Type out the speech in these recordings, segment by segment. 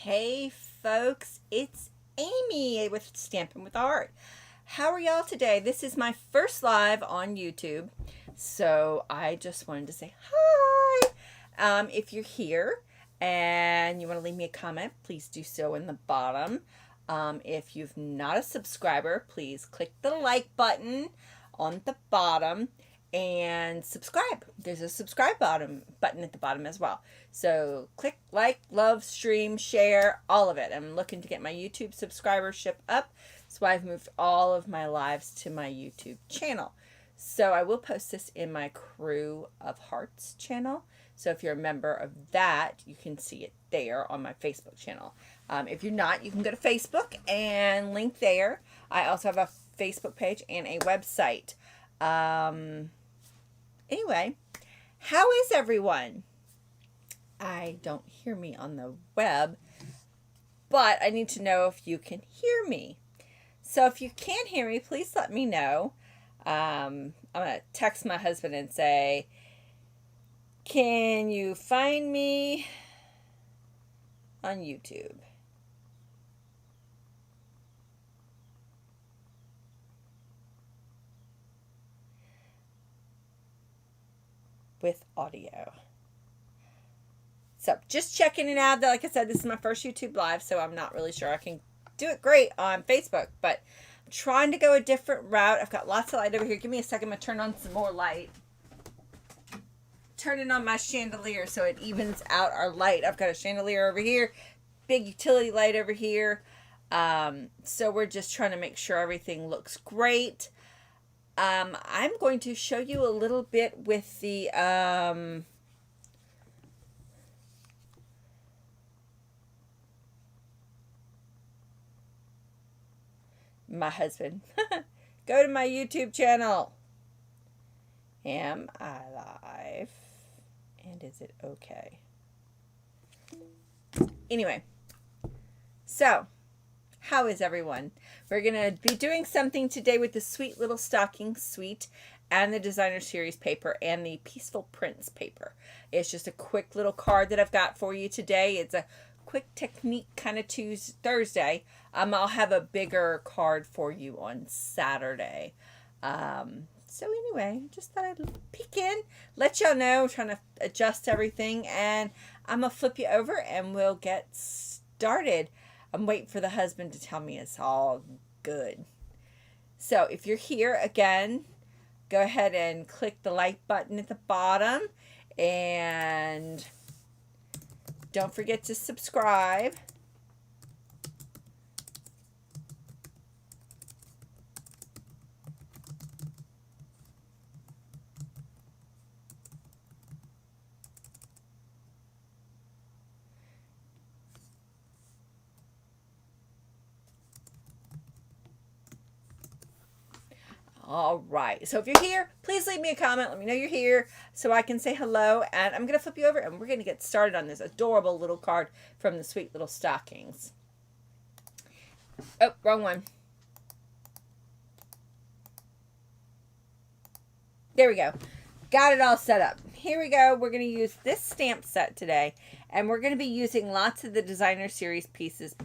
Hey folks, it's Amy with Stampin' with Art. How are y'all today? This is my first live on YouTube, so I just wanted to say hi. If you're here and you want to leave me a comment, please do so in the bottom. If you're not a subscriber, please click the like button on the bottom and subscribe. There's a subscribe button at the bottom as well. So click like, love, stream, share, all of it. I'm looking to get my YouTube subscribership up, so I've moved all of my lives to my YouTube channel. So I will post this in my Crew of Hearts channel. So if you're a member of that, you can see it there on my Facebook channel. If you're not, you can go to Facebook and link there. I also have a Facebook page and a website. Anyway, how is everyone? I don't hear me on the web, but I need to know if you can hear me. So if you can't hear me, please let me know. I'm going to text my husband and say, can you find me on YouTube? With audio. So just checking it out. Like I said, this is my first YouTube live, so I'm not really sure I can do it great on Facebook, but I'm trying to go a different route. I've got lots of light over here. Give me a second. I'm going to turn on some more light. Turning on my chandelier so it evens out our light. I've got a chandelier over here, big utility light over here. So we're just trying to make sure everything looks great. I'm going to show you a little bit with the my husband. Go to my YouTube channel. Am I live? And is it okay? Anyway, so how is everyone? We're going to be doing something today with the Sweet Little Stocking Suite and the Designer Series paper and the Peaceful Prints paper. It's just a quick little card that I've got for you today. It's a quick technique kind of Thursday. I'll have a bigger card for you on Saturday. So anyway, just thought I'd peek in, let y'all know, I'm trying to adjust everything, and I'm going to flip you over and we'll get started. I'm waiting for the husband to tell me it's all good. So if you're here again, go ahead and click the like button at the bottom, and don't forget to subscribe. All right. So if you're here, please leave me a comment. Let me know you're here so I can say hello. And I'm going to flip you over and we're going to get started on this adorable little card from the Sweet Little Stockings. Oh, wrong one. There we go. Got it all set up. Here we go. We're going to use this stamp set today. And we're going to be using lots of the Designer Series pieces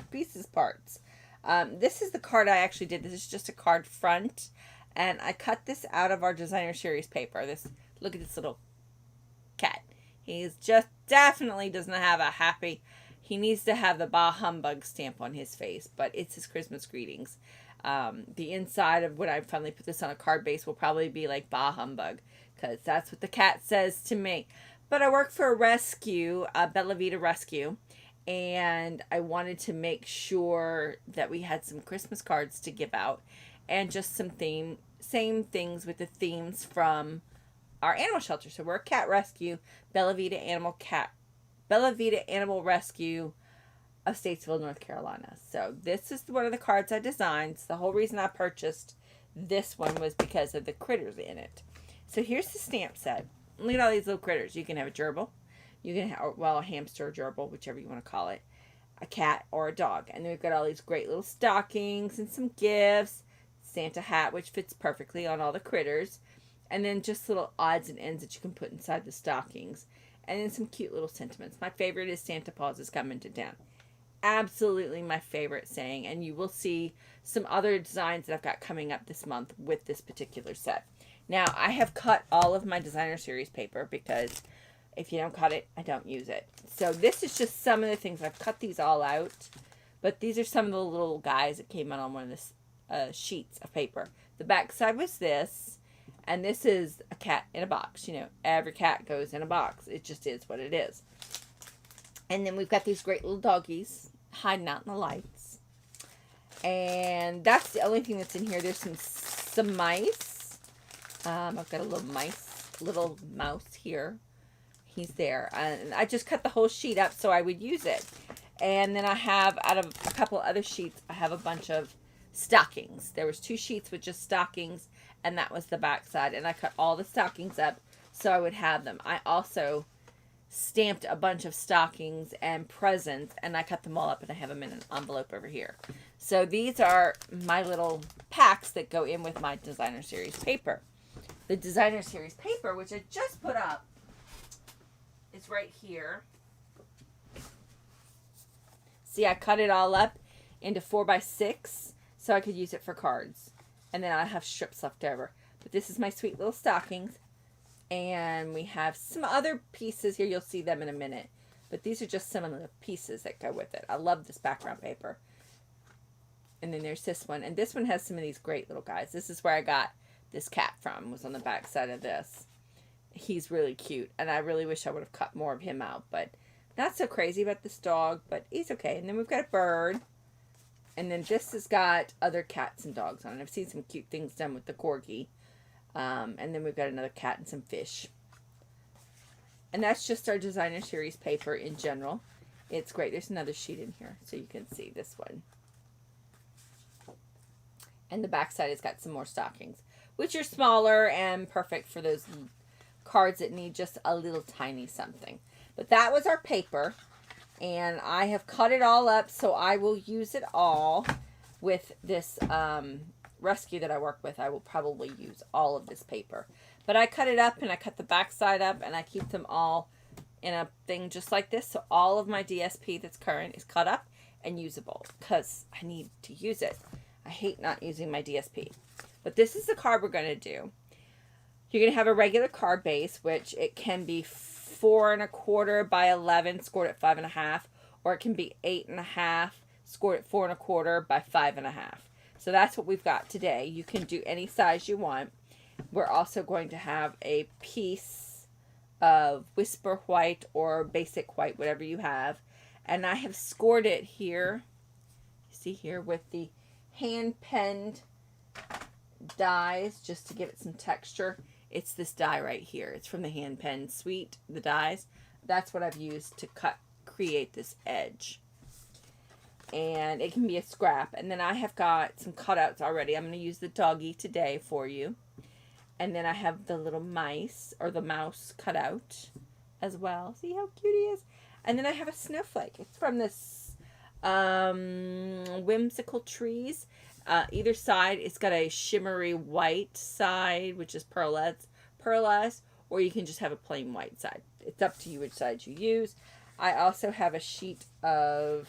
parts. This is the card I actually did. This is just a card front. And I cut this out of our Designer Series paper. Look at this little cat. He's just definitely doesn't have a happy. He needs to have the Bah Humbug stamp on his face, but it's his Christmas greetings. The inside of when I finally put this on a card base will probably be like Bah Humbug, because that's what the cat says to me. But I work for a rescue, Bella Vita Rescue, and I wanted to make sure that we had some Christmas cards to give out. And just same things with the themes from our animal shelter. So we're a cat rescue, Bella Vita Animal Rescue of Statesville, North Carolina. So this is one of the cards I designed. So the whole reason I purchased this one was because of the critters in it. So here's the stamp set. Look at all these little critters. You can have a gerbil. You can have, well, a hamster or gerbil, whichever you want to call it. A cat or a dog. And then we've got all these great little stockings and some gifts. Santa hat, which fits perfectly on all the critters, and then just little odds and ends that you can put inside the stockings, and then some cute little sentiments. My favorite is Santa Claus is coming to town. absolutely my favorite saying, and you will see some other designs that I've got coming up this month with this particular set. Now, I have cut all of my designer series paper because if you don't cut it, I don't use it. So this is just some of the things. I've cut these all out, but these are some of the little guys that came out on one of the sheets of paper. The back side was this, and this is a cat in a box. You know, every cat goes in a box. It just is what it is. And then we've got these great little doggies hiding out in the lights. And that's the only thing that's in here. There's some mice. I've got a little mouse here. He's there. And I just cut the whole sheet up so I would use it. And then I have, out of a couple other sheets, I have a bunch of stockings. There was 2 sheets with just stockings, and that was the back side. And I cut all the stockings up so I would have them. I also stamped a bunch of stockings and presents, and I cut them all up, and I have them in an envelope over here. So these are my little packs that go in with my designer series paper. The designer series paper, which I just put up, is right here. See, I cut it all up into 4x6 so I could use it for cards, and then I have strips left over. But this is my sweet little stockings. And we have some other pieces here. You'll see them in a minute. But these are just some of the pieces that go with it. I love this background paper. And then there's this one. And this one has some of these great little guys. This is where I got this cat from. Was on the back side of this. He's really cute. And I really wish I would have cut more of him out. But not so crazy about this dog. But he's okay. And then we've got a bird. And then this has got other cats and dogs on it. I've seen some cute things done with the corgi. And then we've got another cat and some fish. And that's just our designer series paper in general. It's great. There's another sheet in here so you can see this one. And the back side has got some more stockings, which are smaller and perfect for those cards that need just a little tiny something. But that was our paper. And I have cut it all up so I will use it all with this rescue that I work with. I will probably use all of this paper, but I cut it up and I cut the back side up and I keep them all in a thing just like this, so all of my DSP that's current is cut up and usable because I need to use it. I hate not using my DSP. But this is the card we're going to do. You're going to have a regular card base, which it can be 4 1/4 by 11 scored at 5 1/2, or it can be 8 1/2 scored at 4 1/4 by 5 1/2. So that's what we've got today. You can do any size you want. We're also going to have a piece of Whisper White or Basic White, whatever you have. And I have scored it here. You see here with the hand-penned dies just to give it some texture. It's this die right here. It's from the hand-penned Sweet, the dies. That's what I've used to create this edge. And it can be a scrap. And then I have got some cutouts already. I'm going to use the doggy today for you. And then I have the little mice, or the mouse cut out as well. See how cute he is? And then I have a snowflake. It's from this Whimsical Trees. Either side, it's got a shimmery white side, which is pearlized, or you can just have a plain white side. It's up to you which side you use. I also have a sheet of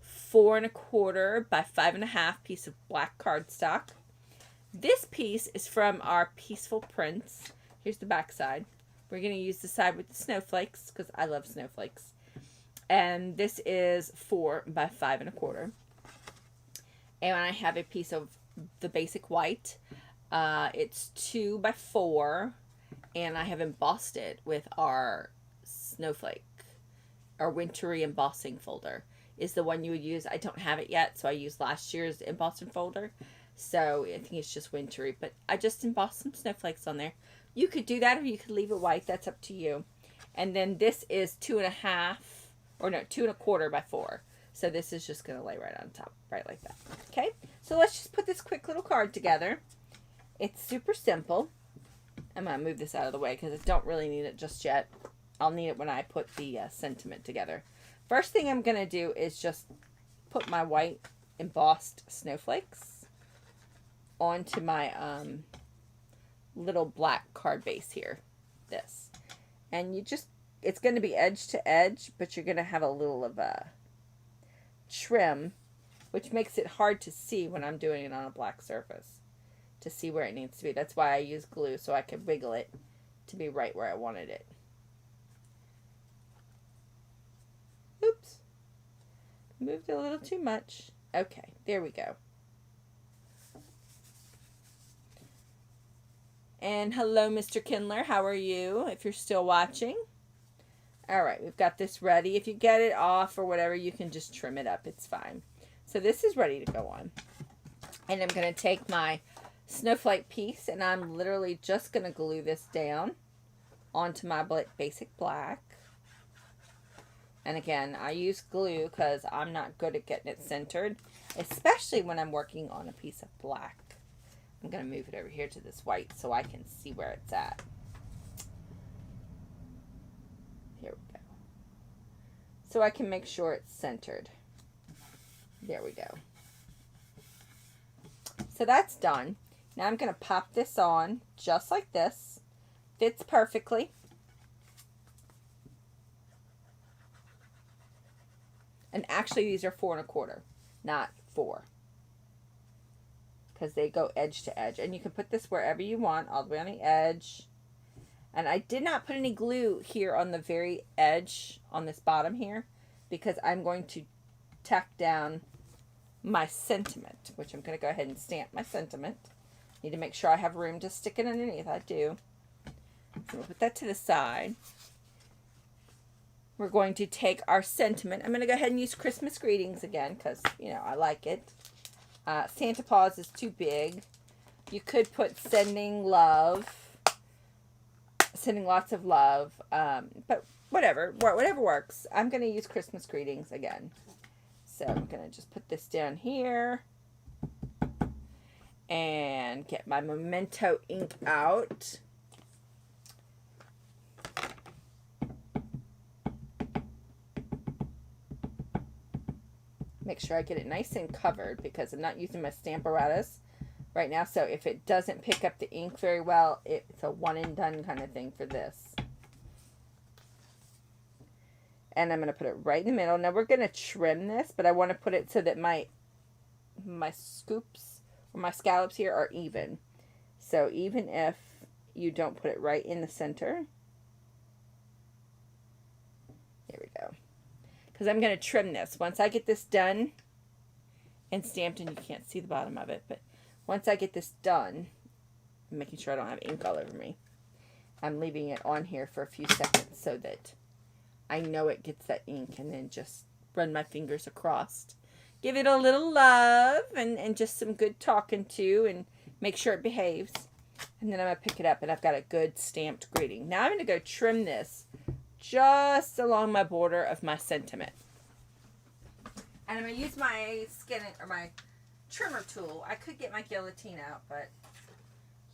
4 1/4 by 5 1/2 piece of black cardstock. This piece is from our Peaceful Prints. Here's the back side. We're going to use the side with the snowflakes because I love snowflakes. And this is 4 by 5 1/4. And I have a piece of the Basic White. It's 2 by 4. And I have embossed it with our snowflake. Our wintry embossing folder is the one you would use. I don't have it yet, so I used last year's embossing folder. So I think it's just wintry. But I just embossed some snowflakes on there. You could do that or you could leave it white. That's up to you. And then this is 2 1/2, or no, 2 1/4 by 4. So this is just going to lay right on top, right like that. Okay, so let's just put this quick little card together. It's super simple. I'm going to move this out of the way because I don't really need it just yet. I'll need it when I put the sentiment together. First thing I'm going to do is just put my white embossed snowflakes onto my little black card base here. And you just, it's going to be edge to edge, but you're going to have a little of a trim, which makes it hard to see when I'm doing it on a black surface, to see where it needs to be. That's why I use glue, so I can wiggle it to be right where I wanted it. Oops. Moved a little too much. Okay, there we go. And hello, Mr. Kindler. How are you, if you're still watching? All right, we've got this ready. If you get it off or whatever, you can just trim it up. It's fine. So this is ready to go on. And I'm going to take my snowflake piece, and I'm literally just going to glue this down onto my basic black. And again, I use glue because I'm not good at getting it centered, especially when I'm working on a piece of black. I'm going to move it over here to this white so I can see where it's at. Here we go. So I can make sure it's centered. There we go. So that's done. Now I'm going to pop this on just like this. Fits perfectly. And actually these are 4 1/4, not 4. Because they go edge to edge. And you can put this wherever you want, all the way on the edge. And I did not put any glue here on the very edge, on this bottom here, because I'm going to tack down my sentiment, which I'm going to go ahead and stamp my sentiment. Need to make sure I have room to stick it underneath. I do. So we'll put that to the side. We're going to take our sentiment. I'm going to go ahead and use Christmas greetings again because, you know, I like it. Santa Claus is too big. You could put sending love, sending lots of love, but whatever works. I'm going to use Christmas greetings again. So I'm going to just put this down here and get my Memento ink out. Make sure I get it nice and covered because I'm not using my stamp apparatus right now. So if it doesn't pick up the ink very well, it's a one and done kind of thing for this. And I'm going to put it right in the middle. Now we're going to trim this, but I want to put it so that my scoops or my scallops here are even. So even if you don't put it right in the center. There we go. Because I'm going to trim this. Once I get this done and stamped, and you can't see the bottom of it, but once I get this done, I'm making sure I don't have ink all over me. I'm leaving it on here for a few seconds so that I know it gets that ink, and then just run my fingers across. Give it a little love and just some good talking to, and make sure it behaves. And then I'm going to pick it up, and I've got a good stamped greeting. Now I'm going to go trim this just along my border of my sentiment. And I'm going to use my my trimmer tool. I could get my guillotine out, but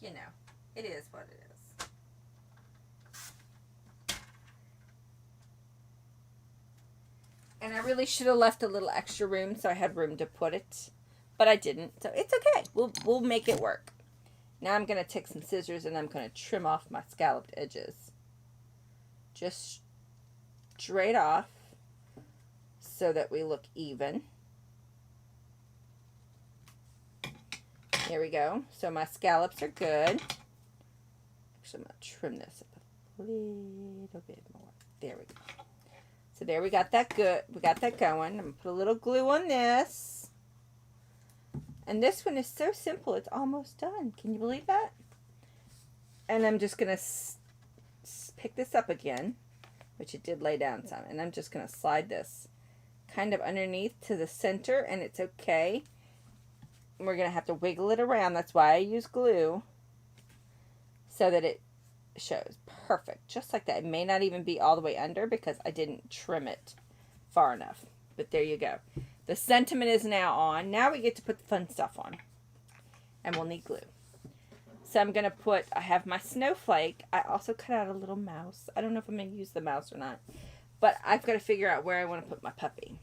you know, it is what it is. And I really should have left a little extra room so I had room to put it, but I didn't. So it's okay. We'll make it work. Now I'm going to take some scissors and I'm going to trim off my scalloped edges. Just straight off so that we look even. There we go. So my scallops are good. Actually, I'm going to trim this up a little bit more. There we go. So there we got that good. We got that going. I'm going to put a little glue on this. And this one is so simple. It's almost done. Can you believe that? And I'm just going to pick this up again, which it did lay down some, and I'm just going to slide this kind of underneath to the center, and it's okay. We're going to have to wiggle it around. That's why I use glue, so that it shows perfect, just like that. It may not even be all the way under because I didn't trim it far enough, but there you go. The sentiment is now on. Now we get to put the fun stuff on, and we'll need glue. So I'm going to put, I have my snowflake. I also cut out a little mouse. I don't know if I'm going to use the mouse or not, but I've got to figure out where I want to put my puppy.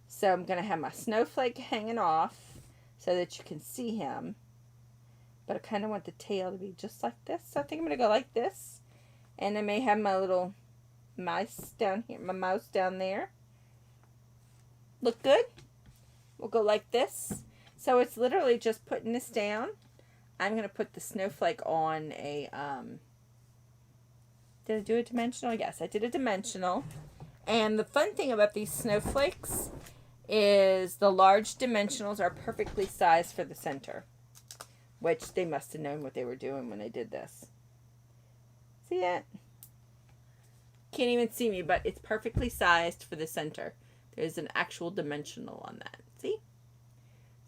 So I'm going to have my snowflake hanging off so that you can see him. But I kind of want the tail to be just like this. So I think I'm going to go like this. And I may have my little mouse down here, my mouse down there. Look good? We'll go like this. So it's literally just putting this down. I'm going to put the snowflake on a, did I do a dimensional? Yes, I did a dimensional. And the fun thing about these snowflakes is the large dimensionals are perfectly sized for the center, which they must have known what they were doing when they did this. See it? Can't even see me, but it's perfectly sized for the center. There's an actual dimensional on that. See?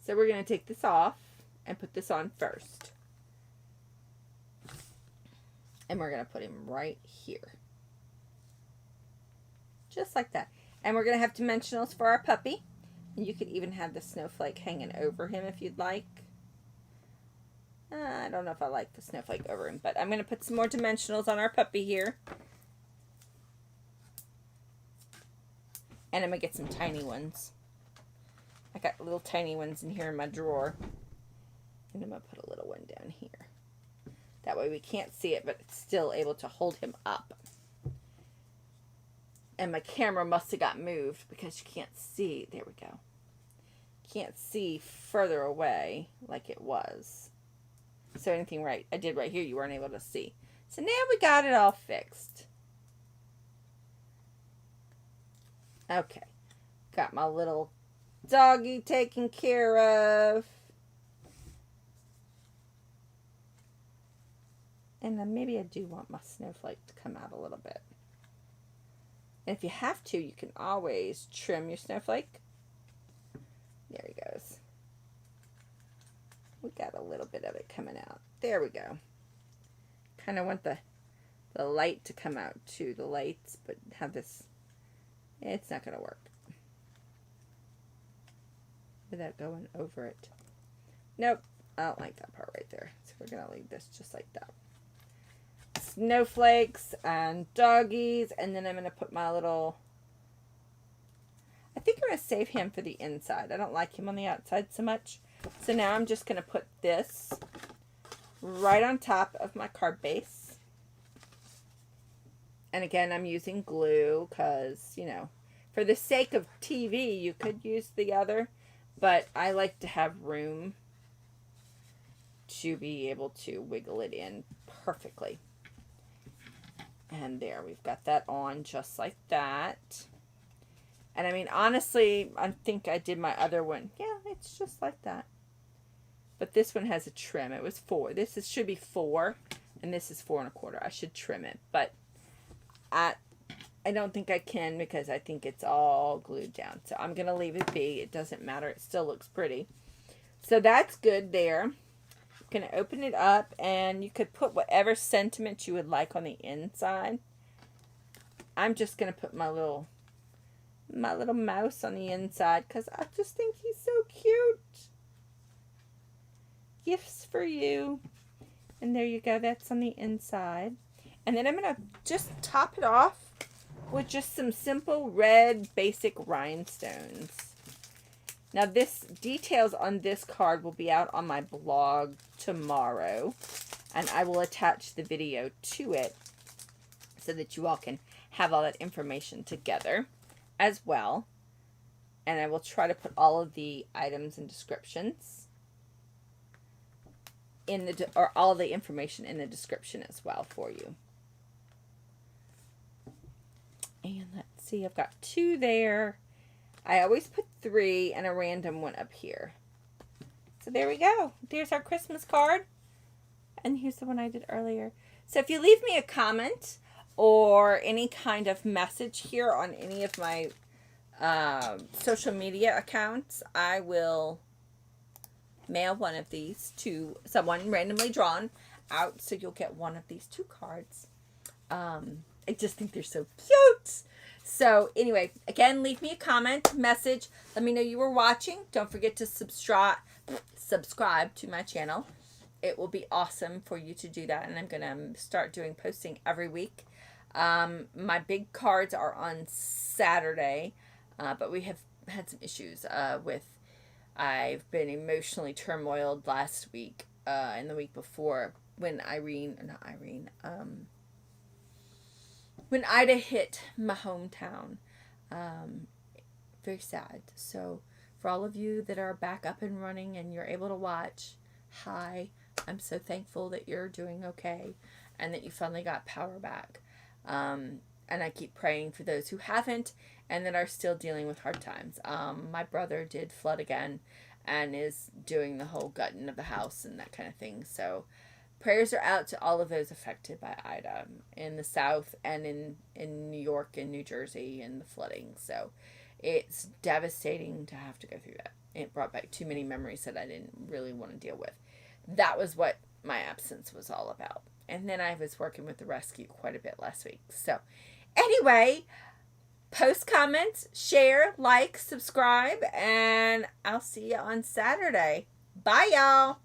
So we're going to take this off and put this on first. And we're going to put him right here. Just like that. And we're going to have dimensionals for our puppy. And you could even have the snowflake hanging over him if you'd like. I don't know if I like the snowflake over him, but I'm going to put some more dimensionals on our puppy here. And I'm going to get some tiny ones. I got little tiny ones in here in my drawer. And I'm going to put a little one down here. That way we can't see it, but it's still able to hold him up. And my camera must have got moved because you can't see. There we go. Can't see further away like it was. So anything I did right here, you weren't able to see. So now we got it all fixed. Okay. Got my little doggy taken care of. And then maybe I do want my snowflake to come out a little bit. And if you have to, you can always trim your snowflake. There he goes. We got a little bit of it coming out. There we go. Kind of want the light to come out too. The lights, but have this. It's not going to work. Without going over it. Nope. I don't like that part right there. So we're going to leave this just like that. Snowflakes and doggies, and then I'm going to put my little, I think I'm going to save him for the inside. I don't like him on the outside so much. So now I'm just going to put this right on top of my card base. And again, I'm using glue because, you know, for the sake of TV, you could use the other, but I like to have room to be able to wiggle it in perfectly. And there, we've got that on just like that. And I mean, honestly, I think I did my other one. Yeah, it's just like that. But this one has a trim. It was 4. Should be 4. And this is 4 1/4. I should trim it. But I don't think I can because I think it's all glued down. So I'm going to leave it be. It doesn't matter. It still looks pretty. So that's good there. Going to open it up, and you could put whatever sentiment you would like on the inside. I'm just going to put my little mouse on the inside because I just think he's so cute. Gifts for you. And there you go. That's on the inside. And then I'm going to just top it off with just some simple red basic rhinestones. Now, details on this card will be out on my blog tomorrow, and I will attach the video to it so that you all can have all that information together as well. And I will try to put all of the items and descriptions or all the information in the description as well for you. And let's see, I've got 2 there. I always put 3 and a random one up here. So there we go. There's our Christmas card. And here's the one I did earlier. So if you leave me a comment or any kind of message here on any of my social media accounts, I will mail one of these to someone randomly drawn out. So you'll get one of these 2 cards. I just think they're so cute. So anyway, again, leave me a comment, message. Let me know you were watching. Don't forget to subscribe to my channel. It will be awesome for you to do that. And I'm going to start posting every week. My big cards are on Saturday. But we have had some issues I've been emotionally turmoiled last week and the week before when when Ida hit my hometown very sad. So for all of you that are back up and running and you're able to watch, hi. I'm so thankful that you're doing okay and that you finally got power back. And I keep praying for those who haven't and that are still dealing with hard times. My brother did flood again and is doing the whole gutting of the house and that kind of thing. So prayers are out to all of those affected by Ida in the South and in New York and New Jersey and the flooding. So it's devastating to have to go through that. It brought back too many memories that I didn't really want to deal with. That was what my absence was all about. And then I was working with the rescue quite a bit last week. So anyway, post comments, share, like, subscribe, and I'll see you on Saturday. Bye, y'all.